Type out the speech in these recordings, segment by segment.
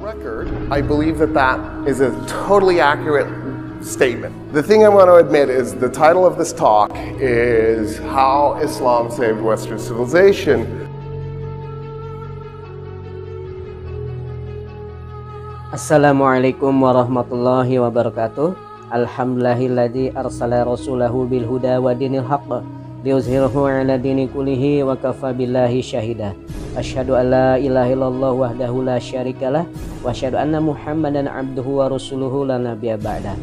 record, I believe that that is a totally accurate statement. The thing I want to admit is the title of this talk is How Islam Saved Western Civilization. Assalamualaikum warahmatullahi wabarakatuh. Alhamdulillahilladzi arsala rasulahu bil huda wa dinil haqq liyuzhirahu ala dini kullihi wa kafa billahi syahida. Asyhadu an la ilaha illallah wahdahu la syarikalah wa asyhadu anna Muhammadan abduhu wa rasuluhu la nabiyya ba'da.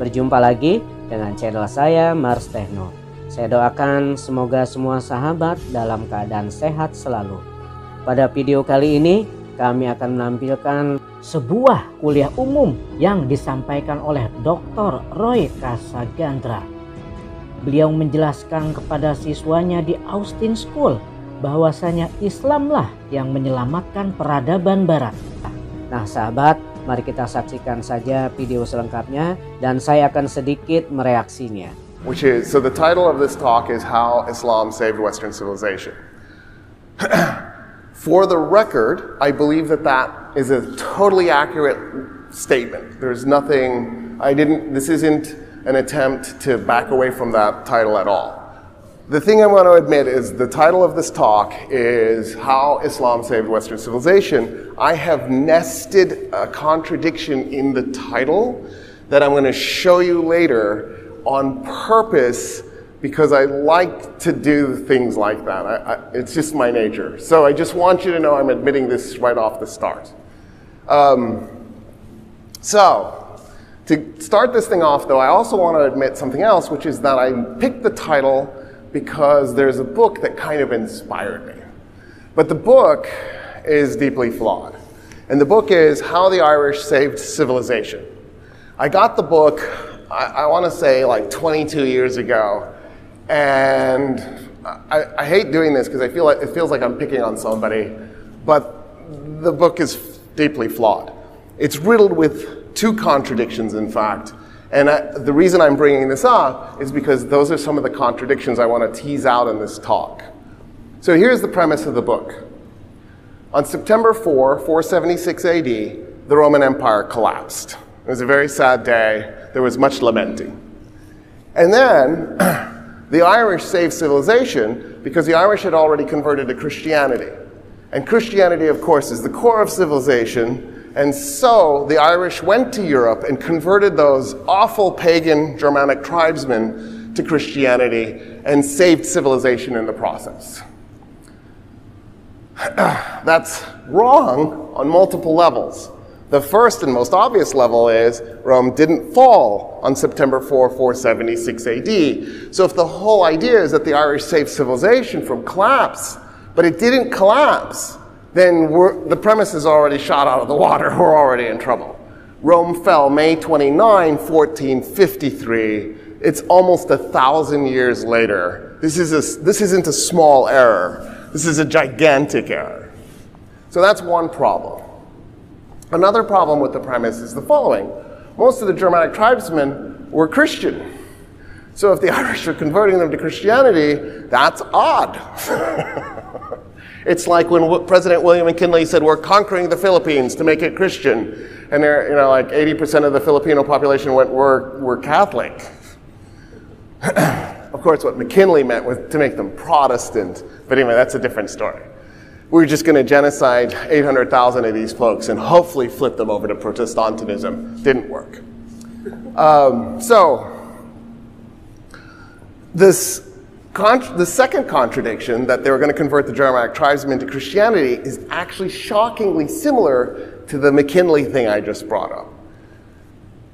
Berjumpa lagi dengan channel saya Mars Techno. Saya doakan semoga semua sahabat dalam keadaan sehat selalu. Pada video kali ini kami akan menampilkan sebuah kuliah umum yang disampaikan oleh Dr. Roy Kasagandra. Beliau menjelaskan kepada siswanya di Austin School bahwasanya Islamlah yang menyelamatkan peradaban Barat. Nah sahabat, mari kita saksikan saja video selengkapnya dan saya akan sedikit mereaksinya. So the title of this talk is How Islam Saved Western Civilization. For the record, I believe that that is a totally accurate statement. There's nothing, this isn't an attempt to back away from that title at all. The thing I want to admit is the title of this talk is How Islam Saved Western Civilization. I have nested a contradiction in the title that I'm going to show you later on purpose because I like to do things like that. It's just my nature. So I just want you to know I'm admitting this right off the start. So to start this thing off though, I also want to admit something else, which is that I picked the title because there's a book that kind of inspired me. But the book is deeply flawed. And the book is How the Irish Saved Civilization. I got the book, I want to say like 22 years ago. And I hate doing this because I feel like it feels like I'm picking on somebody. But the book is deeply flawed. It's riddled with two contradictions, in fact. And the reason I'm bringing this up is because those are some of the contradictions I want to tease out in this talk. So here's the premise of the book. On September 4, 476 AD, the Roman Empire collapsed. It was a very sad day. There was much lamenting. And then the Irish saved civilization because the Irish had already converted to Christianity. And Christianity, of course, is the core of civilization. And so the Irish went to Europe and converted those awful pagan Germanic tribesmen to Christianity and saved civilization in the process. That's wrong on multiple levels. The first and most obvious level is Rome didn't fall on September 4, 476 AD. So if the whole idea is that the Irish saved civilization from collapse, but it didn't collapse, then the premise is already shot out of the water. We're already in trouble. Rome fell May 29, 1453. It's almost 1,000 years later. This isn't a small error. This is a gigantic error. So that's one problem. Another problem with the premise is the following. Most of the Germanic tribesmen were Christian. So if the Irish are converting them to Christianity, that's odd. It's like when President William McKinley said, we're conquering the Philippines to make it Christian. And there, like 80% of the Filipino population were Catholic. Of course, what McKinley meant was to make them Protestant. But anyway, that's a different story. We're just going to genocide 800,000 of these folks and hopefully flip them over to Protestantism. Didn't work. The second contradiction, that they were going to convert the Germanic tribesmen to Christianity, is actually shockingly similar to the McKinley thing I just brought up.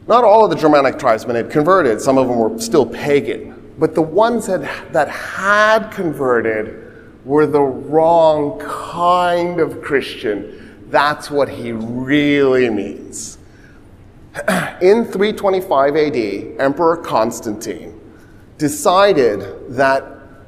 Not all of the Germanic tribesmen had converted. Some of them were still pagan. But the ones that had converted were the wrong kind of Christian. That's what he really means. In 325 AD, Emperor Constantine decided that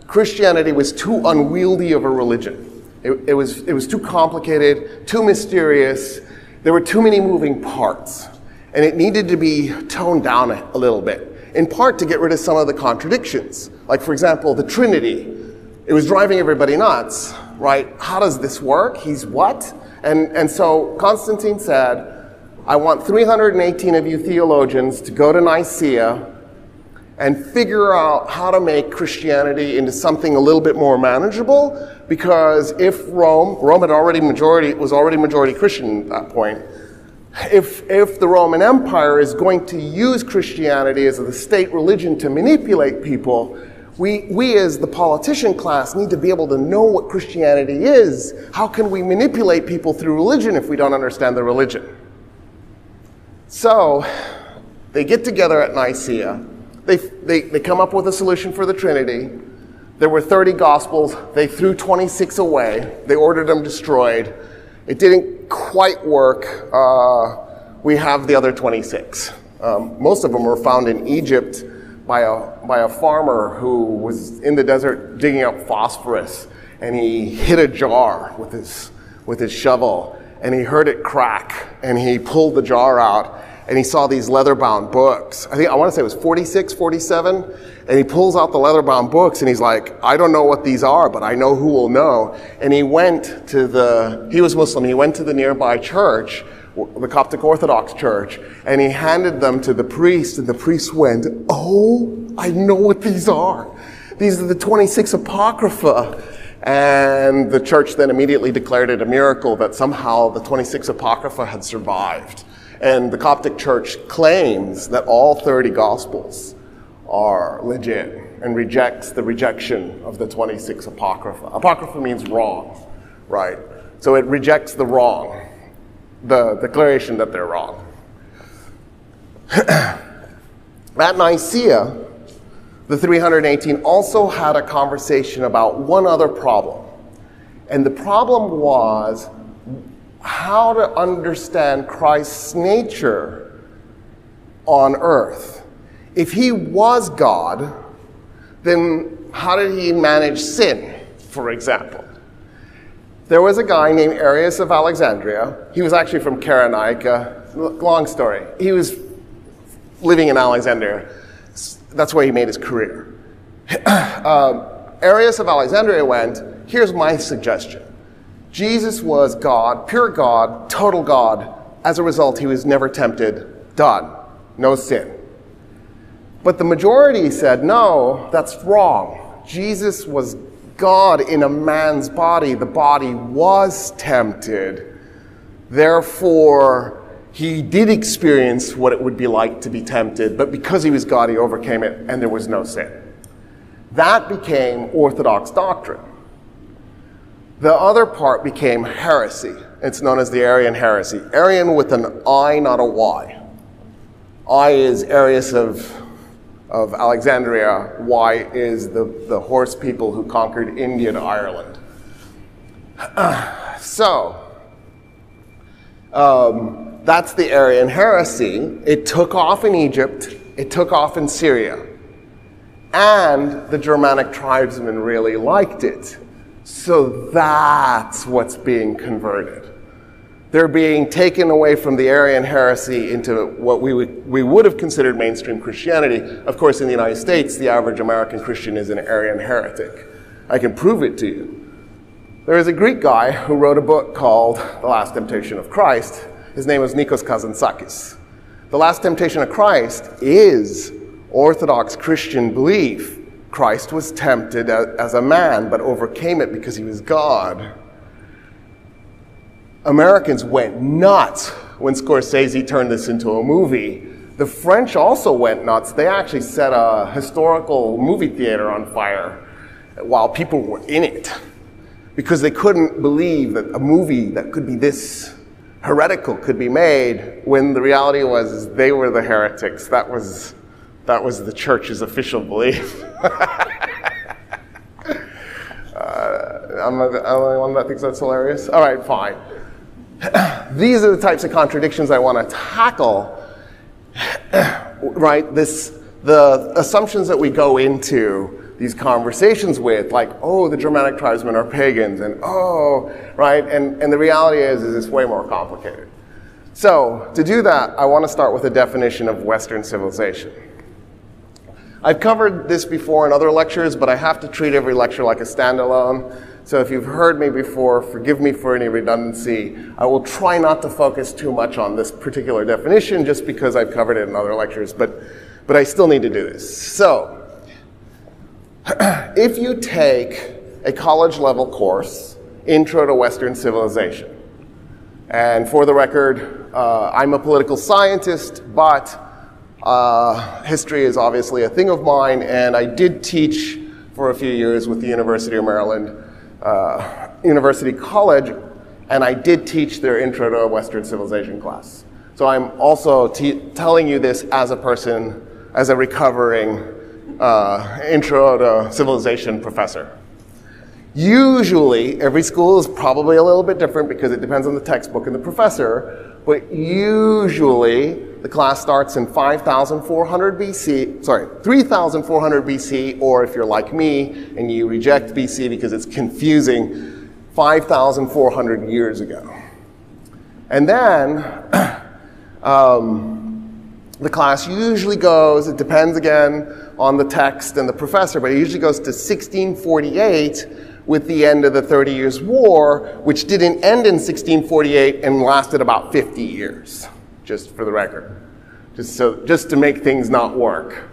Christianity was too unwieldy of a religion. It was too complicated, too mysterious. There were too many moving parts. And it needed to be toned down a little bit, in part to get rid of some of the contradictions. Like, for example, the Trinity. It was driving everybody nuts. right? How does this work? He's what? And so Constantine said, I want 318 of you theologians to go to Nicaea and figure out how to make Christianity into something a little bit more manageable, because if Rome was already majority Christian at that point, if the Roman Empire is going to use Christianity as the state religion to manipulate people, we as the politician class need to be able to know what Christianity is. How can we manipulate people through religion if we don't understand the religion? So they get together at Nicaea. They come up with a solution for the Trinity. There were 30 Gospels. They threw 26 away. They ordered them destroyed. It didn't quite work. We have the other 26. Most of them were found in Egypt by a farmer who was in the desert digging up phosphorus, and he hit a jar with his shovel, and he heard it crack, and he pulled the jar out, and he saw these leather-bound books. I want to say it was 46, 47, and he pulls out the leather-bound books, and he's like, I don't know what these are, but I know who will know. And he was Muslim, he went to the nearby church, the Coptic Orthodox Church, and he handed them to the priest, and the priest went, oh, I know what these are. These are the 26 Apocrypha. And the church then immediately declared it a miracle that somehow the 26 Apocrypha had survived. And the Coptic Church claims that all 30 Gospels are legit and rejects the rejection of the 26 Apocrypha. Apocrypha means wrong, right? So it rejects the wrong, the declaration that they're wrong. At Nicaea, the 318 also had a conversation about one other problem. And the problem was how to understand Christ's nature on earth. If he was God, then how did he manage sin, for example? There was a guy named Arius of Alexandria. He was actually from Cyrenaica. Long story. He was living in Alexandria. That's where he made his career. Arius of Alexandria went, here's my suggestion. Jesus was God, pure God, total God. As a result, he was never tempted. Done. No sin. But the majority said, no, that's wrong. Jesus was God in a man's body. The body was tempted. Therefore, he did experience what it would be like to be tempted, but because he was God, he overcame it, and there was no sin. That became Orthodox doctrine. The other part became heresy. It's known as the Arian heresy. Arian with an I, not a Y. I is Arius of Alexandria. Y is the horse people who conquered India to Ireland. That's the Arian heresy. It took off in Egypt. It took off in Syria. And the Germanic tribesmen really liked it. So that's what's being converted. They're being taken away from the Arian heresy into what we would have considered mainstream Christianity. Of course, in the United States, the average American Christian is an Arian heretic. I can prove it to you. There is a Greek guy who wrote a book called The Last Temptation of Christ. His name was Nikos Kazantzakis. The Last Temptation of Christ is Orthodox Christian belief. Christ was tempted as a man, but overcame it because he was God. Americans went nuts when Scorsese turned this into a movie. The French also went nuts. They actually set a historical movie theater on fire while people were in it, because they couldn't believe that a movie that could be this heretical could be made, when the reality was they were the heretics. That was the church's official belief. I'm the only one that thinks that's hilarious. All right, fine. These are the types of contradictions I want to tackle, right? The assumptions that we go into these conversations with, like, oh, the Germanic tribesmen are pagans, and oh, right? And the reality is it's way more complicated. So to do that, I want to start with a definition of Western civilization. I've covered this before in other lectures, but I have to treat every lecture like a standalone. So if you've heard me before, forgive me for any redundancy. I will try not to focus too much on this particular definition just because I've covered it in other lectures, but I still need to do this. So if you take a college-level course, Intro to Western Civilization, and for the record, I'm a political scientist, but history is obviously a thing of mine, and I did teach for a few years with the University of Maryland University College, and I did teach their Intro to Western Civilization class. So I'm also telling you this as a person, as a recovering Intro to Civilization professor. Usually, every school is probably a little bit different because it depends on the textbook and the professor, but usually the class starts in 3,400 BC, or if you're like me and you reject BC because it's confusing, 5,400 years ago. And then the class usually goes, it depends again on the text and the professor, but it usually goes to 1648 with the end of the 30 Years' War, which didn't end in 1648 and lasted about 50 years, just for the record, just to make things not work.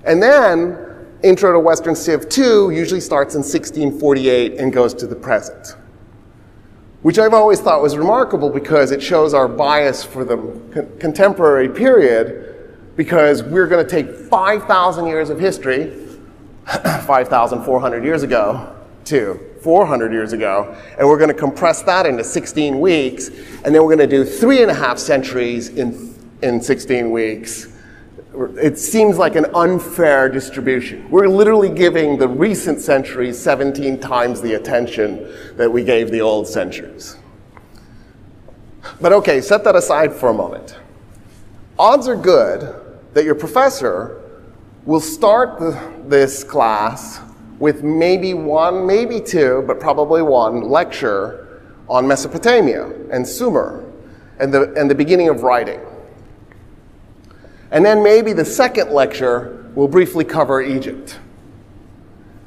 And then Intro to Western Civ 2 usually starts in 1648 and goes to the present, which I've always thought was remarkable because it shows our bias for the contemporary period, because we're going to take 5,000 years of history, 5,400 years ago, to 400 years ago, and we're going to compress that into 16 weeks, and then we're going to do 3.5 centuries in 16 weeks. It seems like an unfair distribution. We're literally giving the recent centuries 17 times the attention that we gave the old centuries. But okay, set that aside for a moment. Odds are good that your professor will start this class with maybe one, maybe two, but probably one lecture on Mesopotamia and Sumer and the beginning of writing. And then maybe the second lecture will briefly cover Egypt.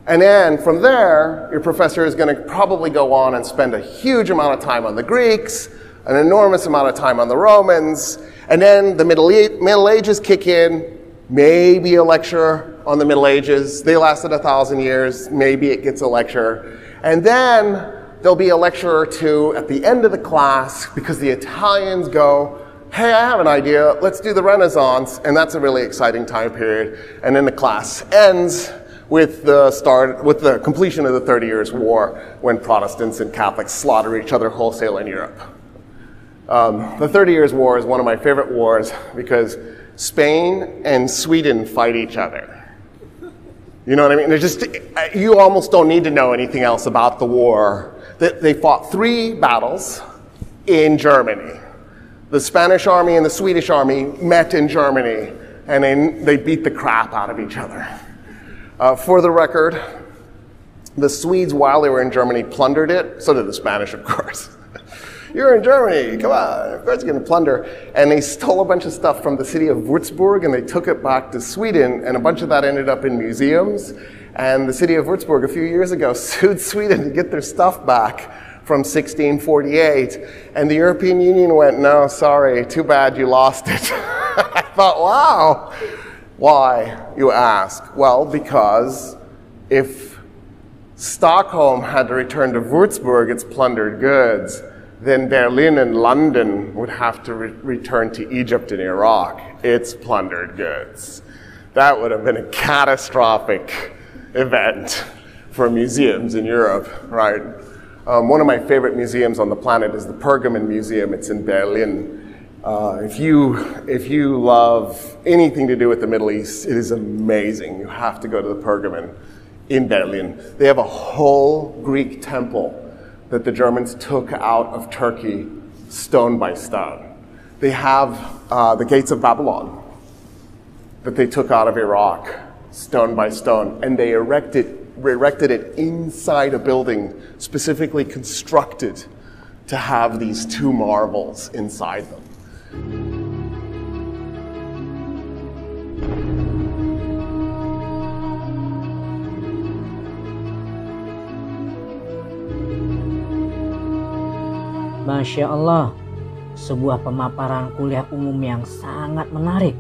And then from there, your professor is going to probably go on and spend a huge amount of time on the Greeks, an enormous amount of time on the Romans, and then the Middle Ages kick in, maybe a lecture on the Middle Ages. They lasted 1,000 years. Maybe it gets a lecture. And then there'll be a lecture or two at the end of the class because the Italians go, hey, I have an idea. Let's do the Renaissance. And that's a really exciting time period. And then the class ends with the completion of the 30 Years' War, when Protestants and Catholics slaughter each other wholesale in Europe. The 30 Years' War is one of my favorite wars because Spain and Sweden fight each other. You know what I mean? You almost don't need to know anything else about the war. They fought 3 battles in Germany. The Spanish army and the Swedish army met in Germany, and they beat the crap out of each other. For the record, the Swedes, while they were in Germany, plundered it. So did the Spanish, of course. You're in Germany, come on, of course you're going to plunder. And they stole a bunch of stuff from the city of Würzburg, and they took it back to Sweden, and a bunch of that ended up in museums. And the city of Würzburg a few years ago sued Sweden to get their stuff back from 1648. And the European Union went, no, sorry, too bad you lost it. I thought, wow. Why, you ask? Well, because if Stockholm had to return to Würzburg its plundered goods, then Berlin and London would have to return to Egypt and Iraq its plundered goods. That would have been a catastrophic event for museums in Europe, right? One of my favorite museums on the planet is the Pergamon Museum. It's in Berlin. If you love anything to do with the Middle East, it is amazing. You have to go to the Pergamon in Berlin. They have a whole Greek temple that the Germans took out of Turkey stone by stone. They have the gates of Babylon that they took out of Iraq stone by stone, and they erected it inside a building specifically constructed to have these 2 marvels inside them. Masya Allah, sebuah pemaparan kuliah umum yang sangat menarik,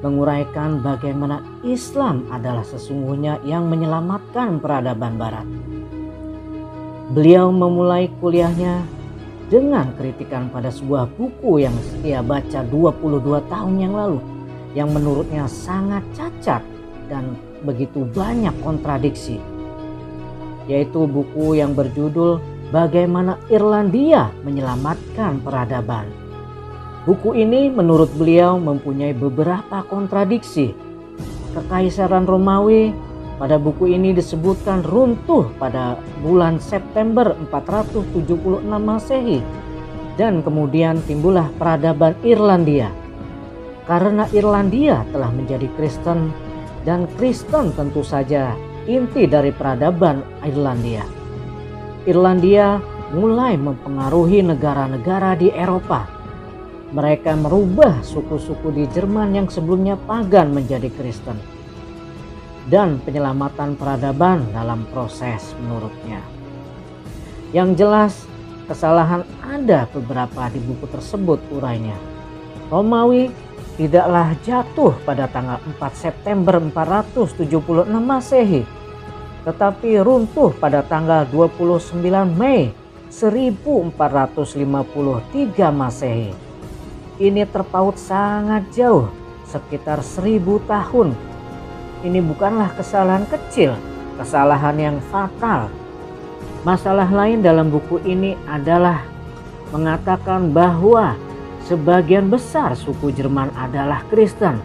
menguraikan bagaimana Islam adalah sesungguhnya yang menyelamatkan peradaban Barat. Beliau memulai kuliahnya dengan kritikan pada sebuah buku yang ia baca 22 tahun yang lalu, yang menurutnya sangat cacat dan begitu banyak kontradiksi, yaitu buku yang berjudul Bagaimana Irlandia Menyelamatkan Peradaban. Buku ini menurut beliau mempunyai beberapa kontradiksi. Kekaisaran Romawi pada buku ini disebutkan runtuh pada bulan September 476 Masehi, dan kemudian timbullah peradaban Irlandia. Karena Irlandia telah menjadi Kristen, dan Kristen tentu saja inti dari peradaban Irlandia. Irlandia mulai mempengaruhi negara-negara di Eropa. Mereka merubah suku-suku di Jerman yang sebelumnya pagan menjadi Kristen. Dan penyelamatan peradaban dalam proses menurutnya. Yang jelas kesalahan ada beberapa di buku tersebut urainya. Romawi tidaklah jatuh pada tanggal 4 September 476 Masehi, tetapi runtuh pada tanggal 29 Mei 1453 Masehi. Ini terpaut sangat jauh, sekitar 1000 tahun. Ini bukanlah kesalahan kecil, kesalahan yang fatal. Masalah lain dalam buku ini adalah mengatakan bahwa sebagian besar suku Jerman adalah Kristen.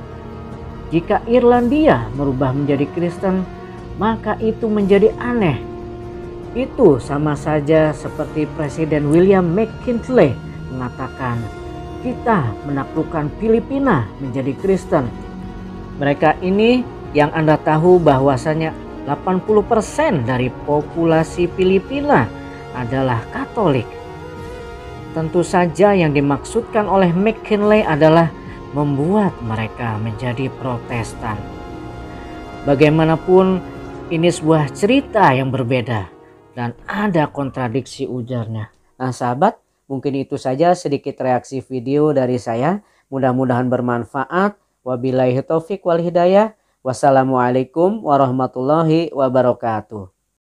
Jika Irlandia merubah menjadi Kristen, maka itu menjadi aneh. Itu sama saja seperti Presiden William McKinley mengatakan, kita menaklukkan Filipina menjadi Kristen. Mereka ini yang Anda tahu bahwasanya 80% dari populasi Filipina adalah Katolik. Tentu saja yang dimaksudkan oleh McKinley adalah membuat mereka menjadi Protestan. Bagaimanapun, ini sebuah cerita yang berbeda dan ada kontradiksi ujarnya. Nah sahabat, mungkin itu saja sedikit reaksi video dari saya. Mudah-mudahan bermanfaat. Wabillahi taufiq wal hidayah. Wassalamualaikum warahmatullahi wabarakatuh.